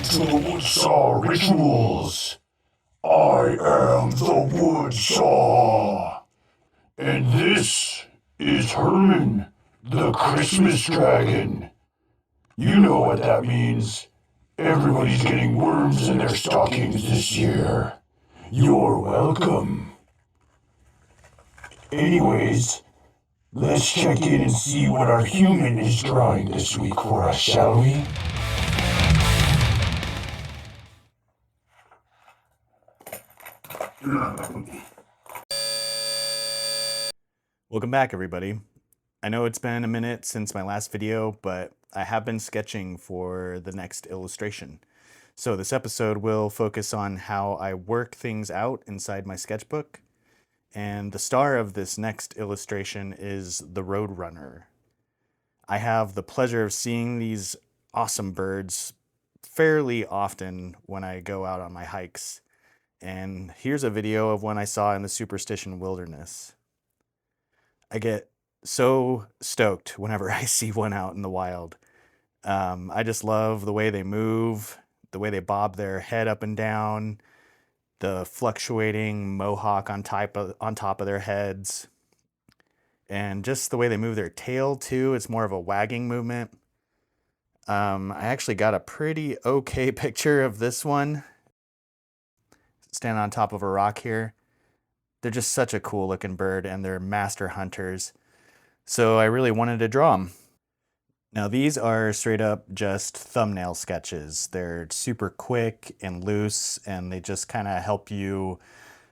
to the Woodsaw Rituals. I am the Woodsaw. And this is Herman, the Christmas Dragon. You know what that means. Everybody's getting worms in their stockings this year. You're welcome. Anyways, let's check in and see what our human is drawing this week for us, shall we? Welcome back, everybody. I know it's been a minute since my last video, but I have been sketching for the next illustration. So this episode will focus on how I work things out inside my sketchbook. And the star of this next illustration is the Roadrunner. I have the pleasure of seeing these awesome birds fairly often when I go out on my hikes. And here's a video of one I saw in the Superstition Wilderness. I get so stoked whenever I see one out in the wild. I just love the way they move, the way they bob their head up and down, the fluctuating mohawk on top of their heads, and just the way they move their tail too. It's more of a wagging movement. I actually got a pretty okay picture of this one standing on top of a rock here. They're just such a cool looking bird, and they're master hunters. So I really wanted to draw them. Now these are straight up just thumbnail sketches. They're super quick and loose, and they just kind of help you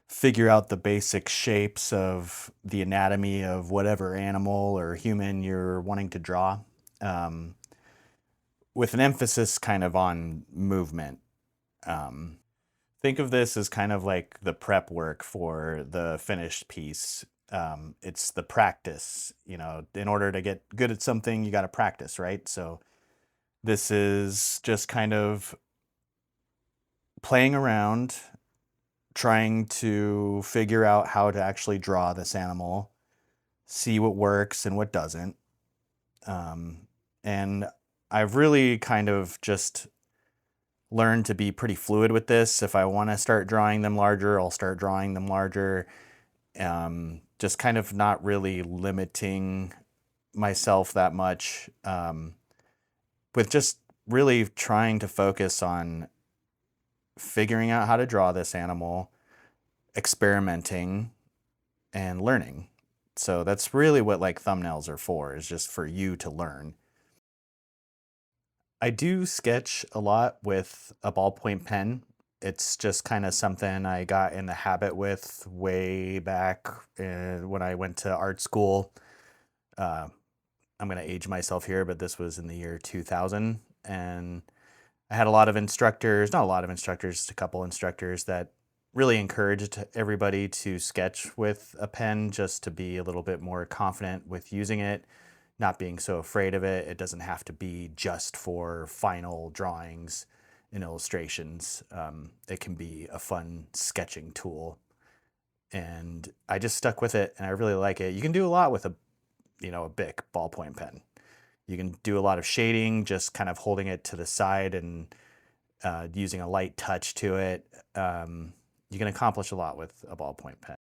figure out the basic shapes of the anatomy of whatever animal or human you're wanting to draw, with an emphasis kind of on movement. Think of this as kind of like the prep work for the finished piece. It's the practice, you know, in order to get good at something, you got to practice, right? So this is just kind of playing around, trying to figure out how to actually draw this animal, see what works and what doesn't. And I've really kind of just learned to be pretty fluid with this. If I want to start drawing them larger, I'll start drawing them larger. Just kind of not really limiting myself that much, with just really trying to focus on figuring out how to draw this animal, experimenting, and learning. So that's really what like thumbnails are for, is just for you to learn. I do sketch a lot with a ballpoint pen. It's just kind of something I got in the habit with way back when I went to art school. I'm going to age myself here, but this was in the year 2000. And I had a lot of instructors, not a lot of instructors, just a couple instructors that really encouraged everybody to sketch with a pen just to be a little bit more confident with using it, not being so afraid of it. It doesn't have to be just for final drawings and illustrations. It can be a fun sketching tool. And I just stuck with it, and I really like it. You can do a lot with a Bic ballpoint pen. You can do a lot of shading, just kind of holding it to the side and using a light touch to it. You can accomplish a lot with a ballpoint pen.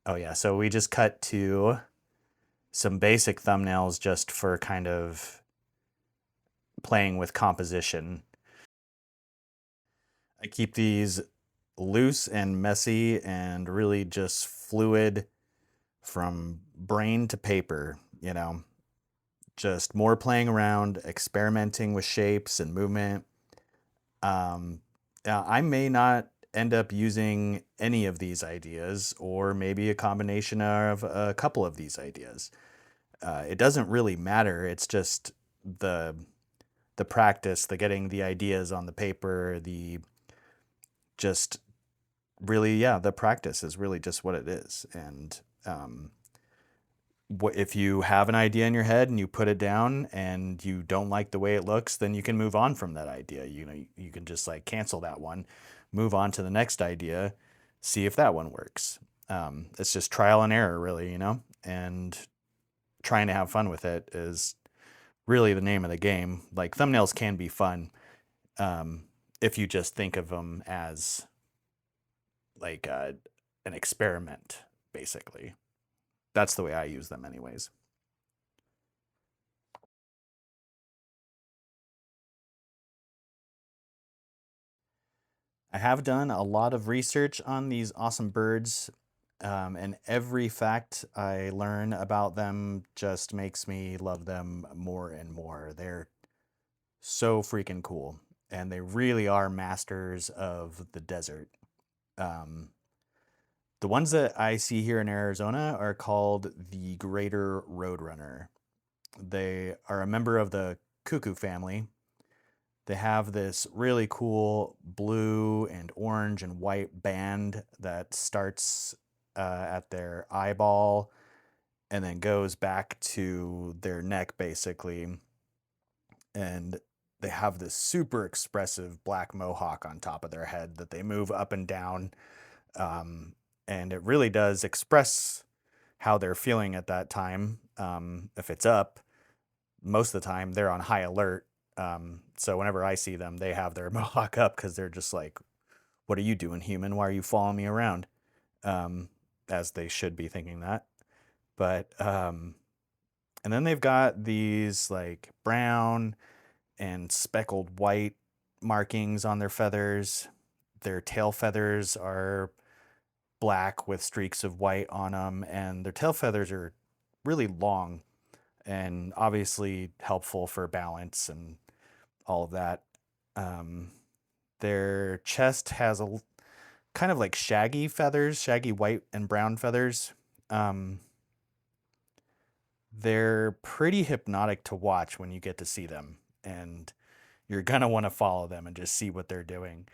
Oh yeah, so we just cut to some basic thumbnails just for kind of playing with composition. I keep these loose and messy and really just fluid from brain to paper, you know, just more playing around, experimenting with shapes and movement. I may not end up using any of these ideas, or maybe a combination of a couple of these ideas. It doesn't really matter. It's just the practice, the getting the ideas on the paper, the practice is really just what it is. And if you have an idea in your head and you put it down and you don't like the way it looks, then you can move on from that idea. You can just like cancel that one, move on to the next idea, see if that one works. It's just trial and error, really, and trying to have fun with it is really the name of the game. Like, thumbnails can be fun. if you just think of them as like an experiment, basically. That's the way I use them anyways. I have done a lot of research on these awesome birds, and every fact I learn about them just makes me love them more and more. They're so freaking cool, and they really are masters of the desert. Um, the ones that I see here in Arizona are called the greater roadrunner. They are a member of the cuckoo family. They have this really cool blue and orange and white band that starts at their eyeball and then goes back to their neck, basically. And they have this super expressive black mohawk on top of their head that they move up and down. And it really does express how they're feeling at that time. If it's up, most of the time they're on high alert. So whenever I see them, they have their mohawk up because they're just like, what are you doing, human? Why are you following me around? As they should be thinking that. But, and then they've got these like brown and speckled white markings on their feathers. Their tail feathers are black with streaks of white on them, and their tail feathers are really long and obviously helpful for balance and all of that. Their chest has a kind of like shaggy feathers, shaggy white and brown feathers. They're pretty hypnotic to watch when you get to see them, and you're gonna want to follow them and just see what they're doing.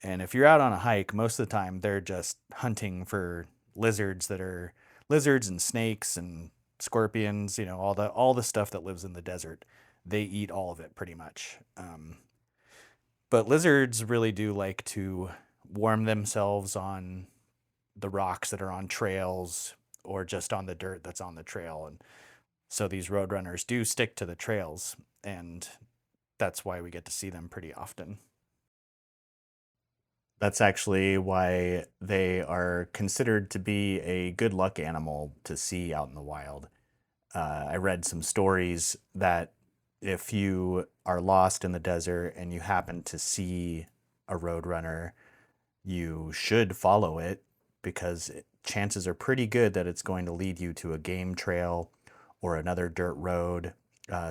And if you're out on a hike, most of the time they're just hunting for lizards and snakes and scorpions, all the stuff that lives in the desert. They eat all of it pretty much. But lizards really do like to warm themselves on the rocks that are on trails or just on the dirt that's on the trail. And so these roadrunners do stick to the trails, and that's why we get to see them pretty often. That's actually why they are considered to be a good luck animal to see out in the wild. I read some stories that if you are lost in the desert and you happen to see a roadrunner, you should follow it because chances are pretty good that it's going to lead you to a game trail or another dirt road,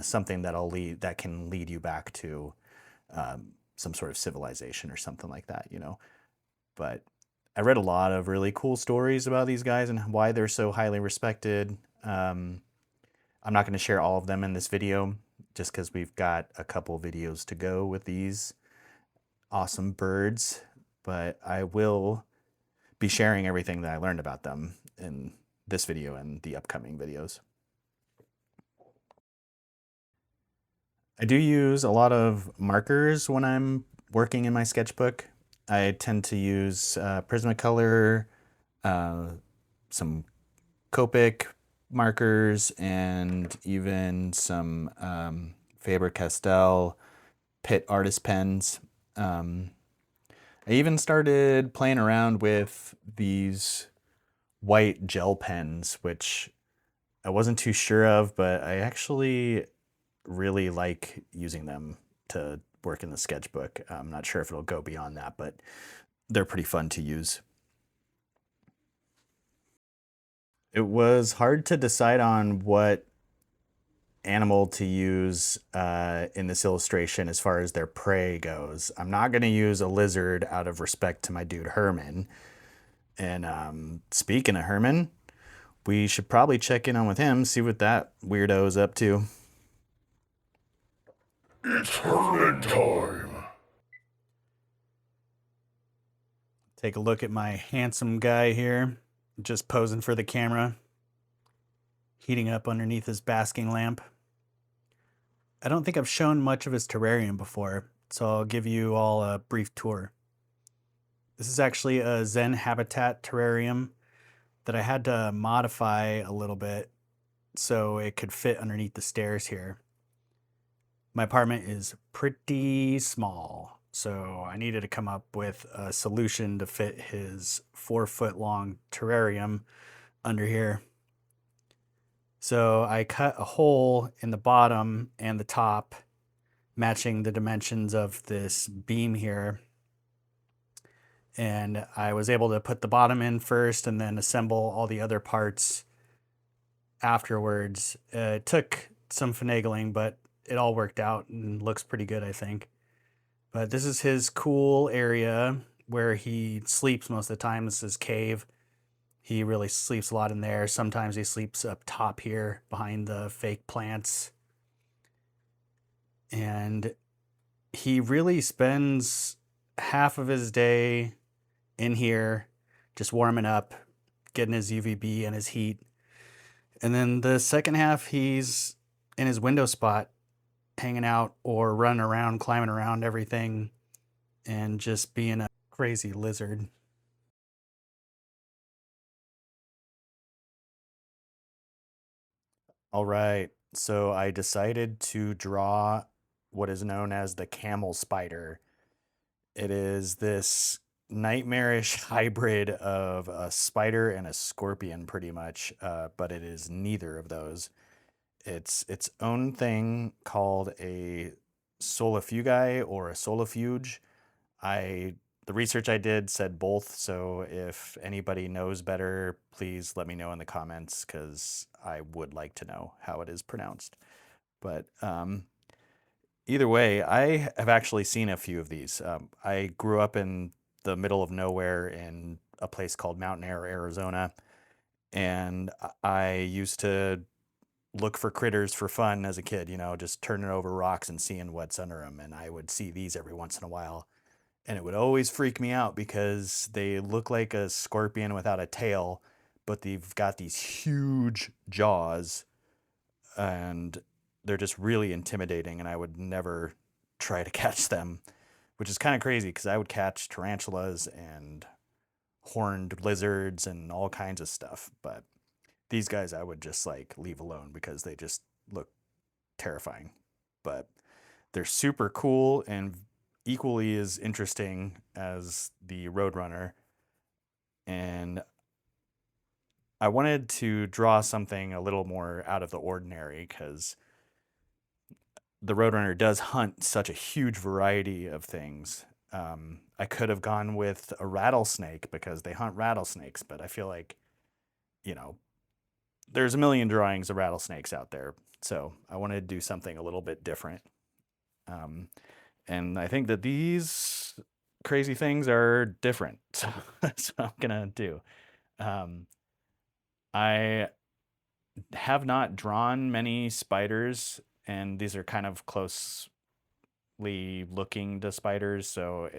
something that can lead you back to some sort of civilization or something like that, But I read a lot of really cool stories about these guys and why they're so highly respected. I'm not going to share all of them in this video just because we've got a couple videos to go with these awesome birds, but I will be sharing everything that I learned about them in this video and the upcoming videos. I do use a lot of markers when I'm working in my sketchbook. I tend to use Prismacolor, some Copic markers, and even some Faber-Castell Pitt artist pens. I even started playing around with these white gel pens, which I wasn't too sure of, but I actually really like using them to work in the sketchbook. I'm not sure if it'll go beyond that, but they're pretty fun to use. It was hard to decide on what animal to use in this illustration as far as their prey goes. I'm not going to use a lizard out of respect to my dude Herman. And speaking of Herman, we should probably check in on with him, see what that weirdo is up to. It's Herman time. Take a look at my handsome guy here, just posing for the camera, heating up underneath his basking lamp. I don't think I've shown much of his terrarium before, so I'll give you all a brief tour. This is actually a Zen Habitat terrarium that I had to modify a little bit so it could fit underneath the stairs here. My apartment is pretty small, so I needed to come up with a solution to fit his 4-foot long terrarium under here. So I cut a hole in the bottom and the top, matching the dimensions of this beam here. And I was able to put the bottom in first and then assemble all the other parts afterwards. It took some finagling, but it all worked out and looks pretty good, I think. But this is his cool area where he sleeps most of the time. This is his cave. He really sleeps a lot in there. Sometimes he sleeps up top here behind the fake plants. And he really spends half of his day in here just warming up, getting his UVB and his heat. And then the second half, he's in his window spot, hanging out or running around, climbing around everything, and just being a crazy lizard. All right, so I decided to draw what is known as the camel spider. It is this nightmarish hybrid of a spider and a scorpion, pretty much, but it is neither of those. It's its own thing called a solifugi or a solifuge. The research I did said both, so if anybody knows better, please let me know in the comments because I would like to know how it is pronounced. But either way, I have actually seen a few of these. I grew up in the middle of nowhere in a place called Mountain Air, Arizona, and I used to look for critters for fun as a kid, just turning over rocks and seeing what's under them. And I would see these every once in a while. And it would always freak me out because they look like a scorpion without a tail, but they've got these huge jaws and they're just really intimidating. And I would never try to catch them, which is kind of crazy because I would catch tarantulas and horned lizards and all kinds of stuff. But these guys I would just like leave alone because they just look terrifying. But they're super cool and equally as interesting as the Roadrunner. And I wanted to draw something a little more out of the ordinary because the Roadrunner does hunt such a huge variety of things. I could have gone with a rattlesnake because they hunt rattlesnakes, but I feel like, there's a million drawings of rattlesnakes out there. So I wanted to do something a little bit different. And I think that these crazy things are different. So that's what I'm going to do. I have not drawn many spiders, and these are kind of closely looking to spiders. So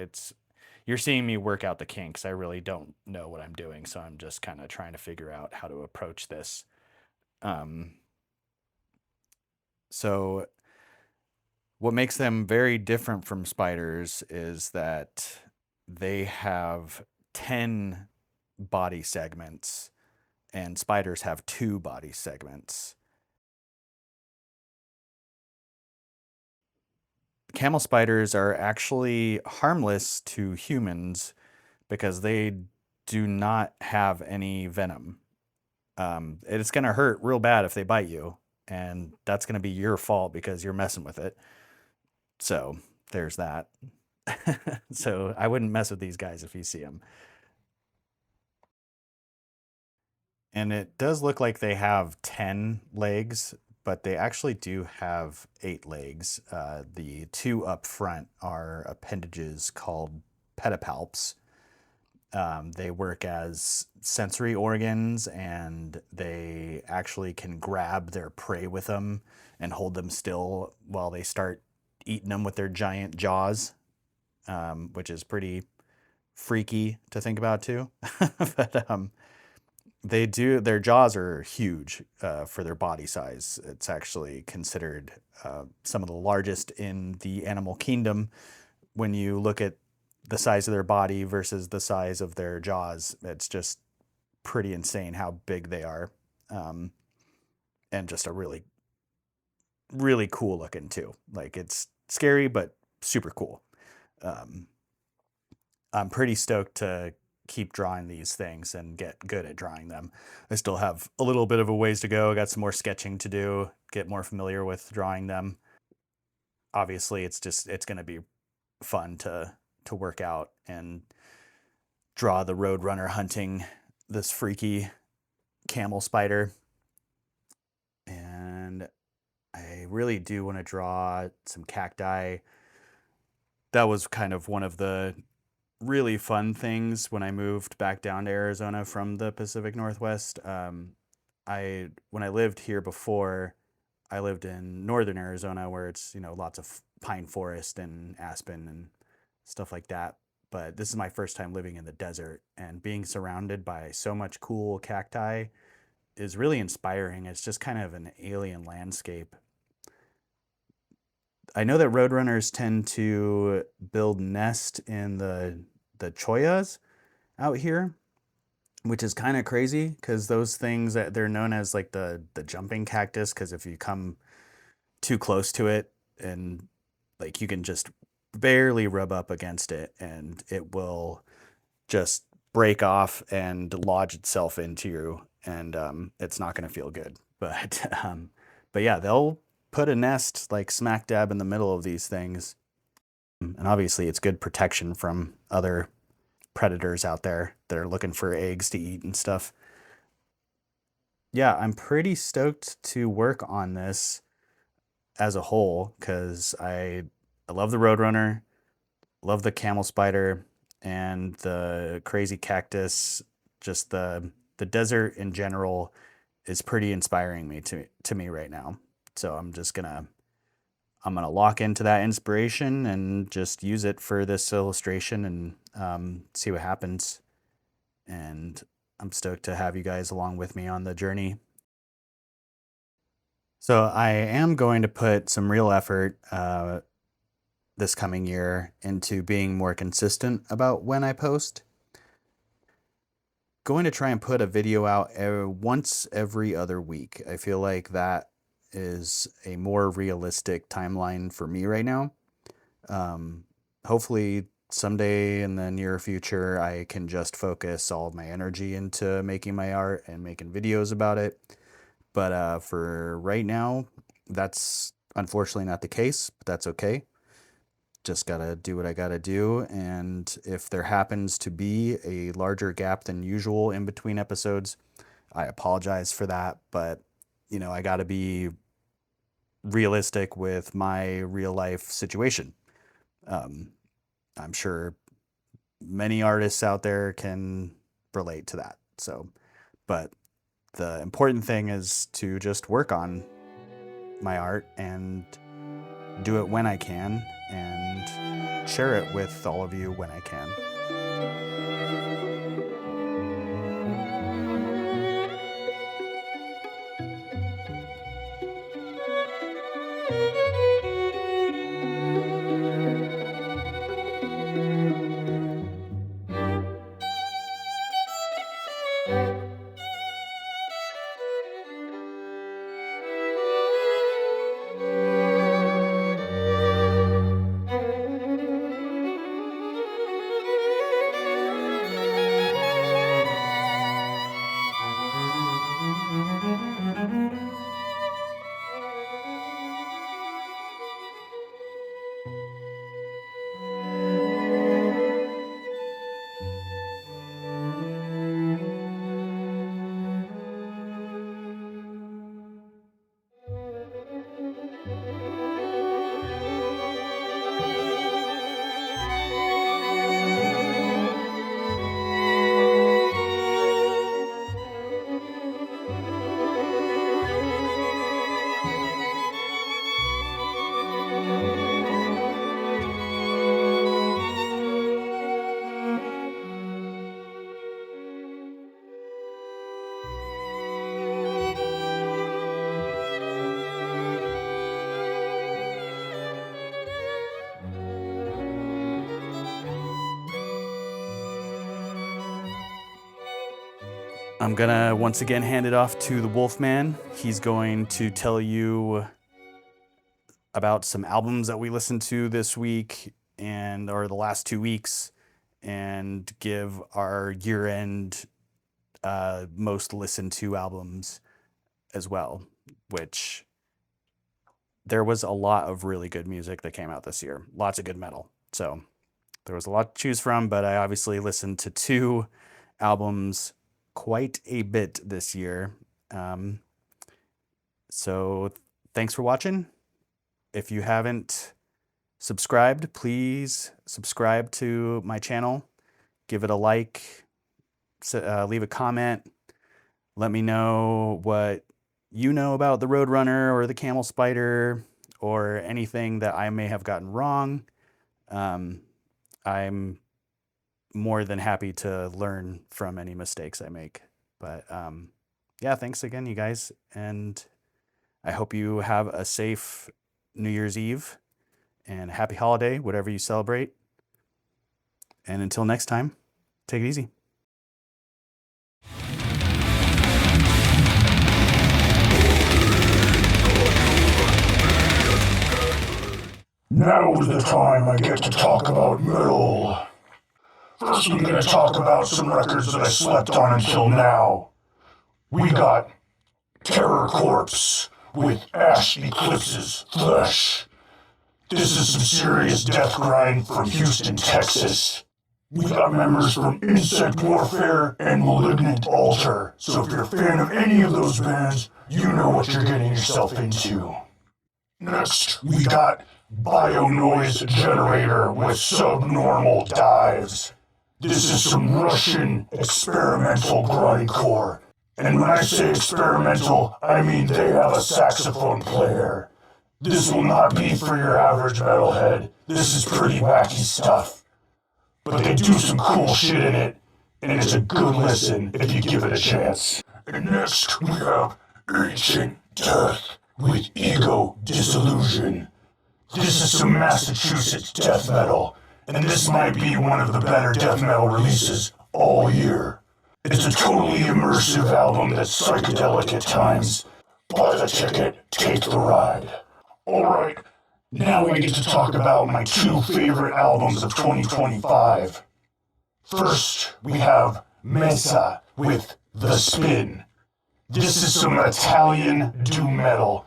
you're seeing me work out the kinks. I really don't know what I'm doing. So I'm just kind of trying to figure out how to approach this. So what makes them very different from spiders is that they have 10 body segments and spiders have 2 body segments. Camel spiders are actually harmless to humans because they do not have any venom. It's going to hurt real bad if they bite you, and that's going to be your fault because you're messing with it. So there's that. So I wouldn't mess with these guys if you see them. And it does look like they have 10 legs, but they actually do have 8 legs. The 2 up front are appendages called pedipalps. They work as sensory organs, and they actually can grab their prey with them and hold them still while they start eating them with their giant jaws, which is pretty freaky to think about too. But their jaws are huge for their body size. It's actually considered some of the largest in the animal kingdom. When you look at the size of their body versus the size of their jaws, it's just pretty insane how big they are. And just a really really cool looking too. Like, it's scary, but super cool. I'm pretty stoked to keep drawing these things and get good at drawing them. I still have a little bit of a ways to go. I got some more sketching to do, get more familiar with drawing them. Obviously, it's going to be fun to work out and draw the roadrunner hunting this freaky camel spider. And I really do want to draw some cacti. That was kind of one of the really fun things when I moved back down to Arizona from the Pacific Northwest. When I lived here before, I lived in northern Arizona where it's, lots of pine forest and aspen and stuff like that. But this is my first time living in the desert, and being surrounded by so much cool cacti is really inspiring. It's just kind of an alien landscape. I know that roadrunners tend to build nest in the choyas out here, which is kind of crazy because those things, they're known as like the jumping cactus, because if you come too close to it and like you can just barely rub up against it and it will just break off and lodge itself into you, and it's not going to feel good. But yeah, they'll put a nest like smack dab in the middle of these things, and obviously it's good protection from other predators out there that are looking for eggs to eat and stuff. Yeah, I'm pretty stoked to work on this as a whole because I love the roadrunner, love the camel spider, and the crazy cactus. Just the desert in general is pretty inspiring to me right now. So I'm gonna lock into that inspiration and just use it for this illustration and see what happens. And I'm stoked to have you guys along with me on the journey. So I am going to put some real effort this coming year into being more consistent about when I post. Going to try and put a video out once every other week. I feel like that is a more realistic timeline for me right now. Hopefully someday in the near future, I can just focus all of my energy into making my art and making videos about it. But for right now, that's unfortunately not the case, but that's okay. Just gotta do what I gotta do. And if there happens to be a larger gap than usual in between episodes, I apologize for that. But, I gotta be realistic with my real life situation. I'm sure many artists out there can relate to that. So, but the important thing is to just work on my art and do it when I can and share it with all of you when I can. I'm gonna once again hand it off to the Wolfman. He's going to tell you about some albums that we listened to this week or the last 2 weeks, and give our year-end most listened to albums as well, which there was a lot of really good music that came out this year. Lots of good metal. So there was a lot to choose from, but I obviously listened to 2 albums quite a bit this year. So thanks for watching. If you haven't subscribed, please subscribe to my channel. Give it a like, leave a comment. Let me know what you know about the Roadrunner or the camelspider or anything that I may have gotten wrong. I'm more than happy to learn from any mistakes I make. But yeah, thanks again, you guys. And I hope you have a safe New Year's Eve and a happy holiday, whatever you celebrate. And until next time, take it easy. Now is the time I get to talk about metal. First, I'm going to talk about some records that I slept on until now. We got Terror Corpse with Ash Eclipse's Flesh. This is some serious death grind from Houston, Texas. We got members from Insect Warfare and Malignant Altar, so if you're a fan of any of those bands, you know what you're getting yourself into. Next, we got Bio-Noise Generator with Subnormal Dives. This is some Russian experimental grindcore. And when I say experimental, I mean they have a saxophone player. This will not be for your average metalhead. This is pretty wacky stuff. But they do some cool shit in it, and it's a good listen if you give it a chance. And next, we have Ancient Death with Ego Disillusion. This is some Massachusetts death metal, and this might be one of the better death metal releases all year. It's a totally immersive album that's psychedelic at times. Buy the ticket, take the ride. Alright, now I get to talk about my 2 favorite albums of 2025. First, we have Mesa with The Spin. This is some Italian doom metal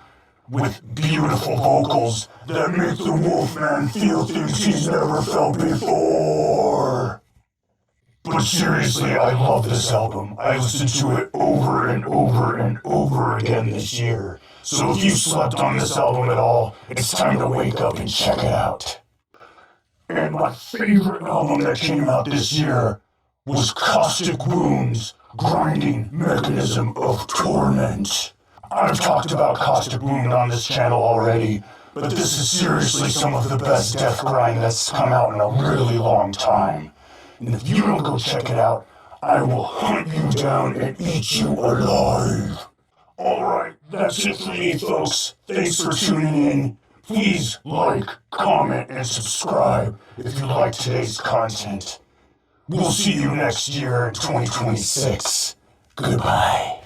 with beautiful vocals that make the Wolfman feel things he's never felt before. But seriously, I love this album. I listened to it over and over and over again this year. So if you slept on this album at all, it's time to wake up and check it out. And my favorite album that came out this year was Caustic Wounds, Grinding Mechanism of Torment. I've talked about Caustic Wound on this channel already, but this is seriously some of the best death grind that's come out in a really long time. And if you don't go check it out, I will hunt you down and eat you alive. Alright, that's it for me, folks. Thanks for tuning in. Please like, comment, and subscribe if you like today's content. We'll see you next year in 2026. Goodbye.